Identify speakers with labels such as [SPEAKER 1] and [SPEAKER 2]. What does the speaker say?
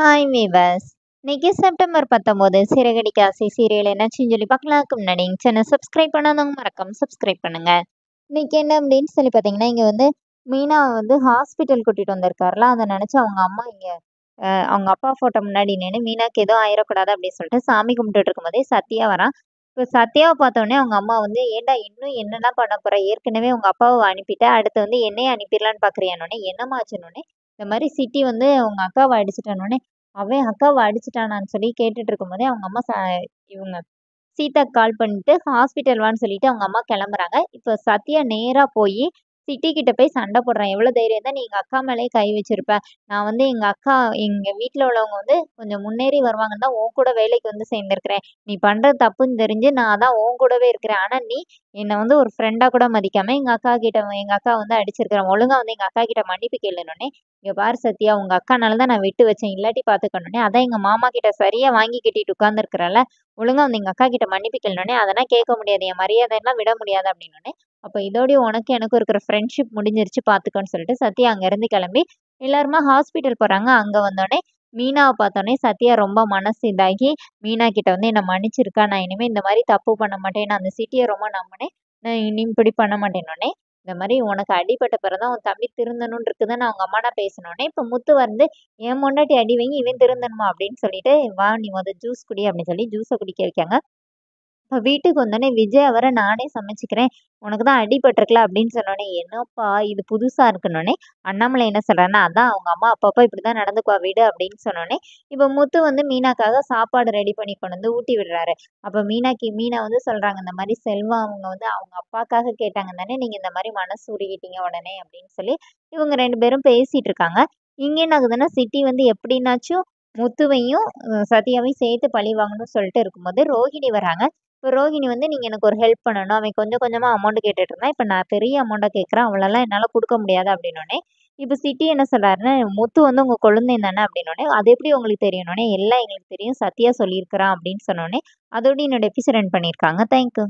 [SPEAKER 1] Hi viewers. இன்னைக்கு September 19 Siragadikka ஆசை serial என்னாச்சுன்னு சொல்லி பார்க்கலாம்க்கு முன்னாடி எங்கள் சேனல் சப்ஸ்கிரைப் பண்ணாதவங்க மறக்காம சப்ஸ்கிரைப் பண்ணுங்க. இன்னைக்கு என்ன அப்படின்னு சொல்லி பார்த்தீங்கன்னா, இங்கே வந்து மீனா வந்து ஹாஸ்பிட்டல் கூட்டிகிட்டு வந்திருக்காருல, அதை நினச்சி அவங்க அம்மா இங்கே அவங்க அப்பா ஃபோட்டோ முன்னாடி நின்று மீனாக்கு எதுவும் ஆயிடக்கூடாது அப்படின்னு சொல்லிட்டு சாமி கும்பிட்டுட்டு இருக்கும்போதே சத்யா வரான். இப்போ சத்யாவை பார்த்தோன்னே அவங்க அம்மா வந்து ஏன்டா இன்னும் என்னெல்லாம் பண்ண போற, ஏற்கனவே உங்கள் அப்பாவை அனுப்பிட்ட, அடுத்து வந்து என்னையே அனுப்பிடலான்னு பார்க்குறியானோடனே என்னமாச்சுன்னொடனே இந்த மாதிரி சிட்டி வந்து உங்க அக்காவை அடிச்சிட்டானோடனே அவன் அக்காவ அடிச்சுட்டானான்னு சொல்லி கேட்டுட்டு இருக்கும்போதே அவங்க அம்மா இவங்க சீதாக்கு கால் பண்ணிட்டு ஹாஸ்பிட்டல் வான்னு சொல்லிட்டு அவங்க அம்மா கிளம்புறாங்க. இப்போ சத்யா நேரா போய் சிட்டி கிட்ட போய் சண்டை போடுறான். எவ்வளோ தைரியம் தான் நீ எங்க அக்கா மேலேயே கை வச்சிருப்ப. நான் வந்து எங்க அக்கா எங்க வீட்ல உள்ளவங்க வந்து கொஞ்சம் முன்னேறி வருவாங்கன்னு தான் உன் கூட வேலைக்கு வந்து சேர்ந்திருக்கிறேன். நீ பண்றது தப்புன்னு தெரிஞ்சு நான் அதான் உன் கூடவே இருக்கிறேன். ஆனா நீ என்னை வந்து ஒரு ஃப்ரெண்டா கூட மதிக்காம எங்க அக்கா வந்து அடிச்சிருக்கிறேன். ஒழுங்கா வந்து எங்க அக்கா கிட்ட மன்னிப்பு கேளுனோடனே, இங்க பாரு சத்யா, உங்க அக்கானால தான் நான் விட்டு வச்சேன். இல்லாட்டி பார்த்துக்கணுனே, அதான் எங்க மாமா கிட்ட சரியா வாங்கி கட்டிட்டு உட்கார்ந்துருக்கிறேன்ல, ஒழுங்கா வந்து எங்க அக்கா கிட்ட மன்னிப்பு கேளுனோடனே, அதெல்லாம் கேட்க முடியாது. என் மரியாதையெல்லாம் விட முடியாது அப்படின்னோடனே, அப்ப இதோடயும் உனக்கும் எனக்கும் இருக்கிற ஃப்ரெண்ட்ஷிப் முடிஞ்சிருச்சு பார்த்துக்கோன்னு சொல்லிட்டு சத்யா அங்கேருந்து கிளம்பி எல்லாருமா ஹாஸ்பிட்டல் போறாங்க. அங்க வந்தோடனே மீனாவை பார்த்தோன்னே சத்யா ரொம்ப மனசு இதாகி மீனா கிட்ட வந்து என்னை மன்னிச்சிருக்கா, நான் இனிமே இந்த மாதிரி தப்பு பண்ண மாட்டேன், நான் அந்த சிட்டியை ரொம்ப நம்பினேன், நான் இனி இப்படி பண்ண மாட்டேன்னொடனே, இந்த மாதிரி உனக்கு அடிபட்ட பிறதான் உன் தம்பி திருந்தணும்னு இருக்குதுன்னு அவங்க அம்மாட்ட பேசினோடனே இப்போ முத்து வந்து என் பொண்டாட்டி அடி வாங்கி இவன் திருந்தணுமா அப்படின்னு சொல்லிட்டு வா நீ வந்து ஜூஸ் குடி அப்படின்னு சொல்லி ஜூஸை குடிக்க வைக்காங்க. இப்போ வீட்டுக்கு வந்தோடனே விஜய் அவரை நானே சமைச்சிக்கிறேன், உனக்கு தான் அடிபட்டிருக்கல அப்படின்னு சொன்னோடனே என்னப்பா இது புதுசா இருக்குன்னொடனே அண்ணாமலை என்ன சொல்றாருன்னா அதான் அவங்க அம்மா அப்பப்போ இப்படிதான் நடந்துக்குவா விடு அப்படின்னு சொன்னோடனே இப்போ முத்து வந்து மீனாக்காக சாப்பாடு ரெடி பண்ணி கொண்டு வந்து ஊட்டி விடுறாரு. அப்போ மீனா வந்து சொல்றாங்க இந்த மாதிரி செல்வா அவங்க வந்து அவங்க அப்பாக்காக கேட்டாங்க தானே, நீங்க இந்த மாதிரி மனசு உருகிட்டீங்க உடனே அப்படின்னு சொல்லி இவங்க 2 பேரும் பேசிட்டு இருக்காங்க. இங்க என்ன ஆகுதுன்னா சிட்டி வந்து எப்படின்னாச்சும் முத்துவையும் சத்யாவையும் சேர்த்து பழி வாங்கணும்னு சொல்லிட்டு இருக்கும்போது ரோஹிணி வராங்க. இப்போ ரோஹிணி வந்து நீங்க எனக்கு ஒரு ஹெல்ப் பண்ணணும், அவன் கொஞ்சம் கொஞ்சமா அமௌண்ட் கேட்டுட்டு இருந்தான், இப்போ நான் பெரிய அமௌண்ட்டை கேட்குறேன், அவளெல்லாம் என்னால கொடுக்க முடியாது அப்படின்னோடனே இப்போ சிட்டி என்ன சொல்றாருன்னா முத்து வந்து உங்க குழந்தை தானே அப்படின்னோடனே அது எப்படி உங்களுக்கு தெரியணுன்னே எல்லாம் எங்களுக்கு தெரியும், சத்யா சொல்லியிருக்கிறான் அப்படின்னு சொன்னோடனே அதோட என்னோட எபிசோட் ரன் பண்ணியிருக்காங்க. தேங்க்யூ.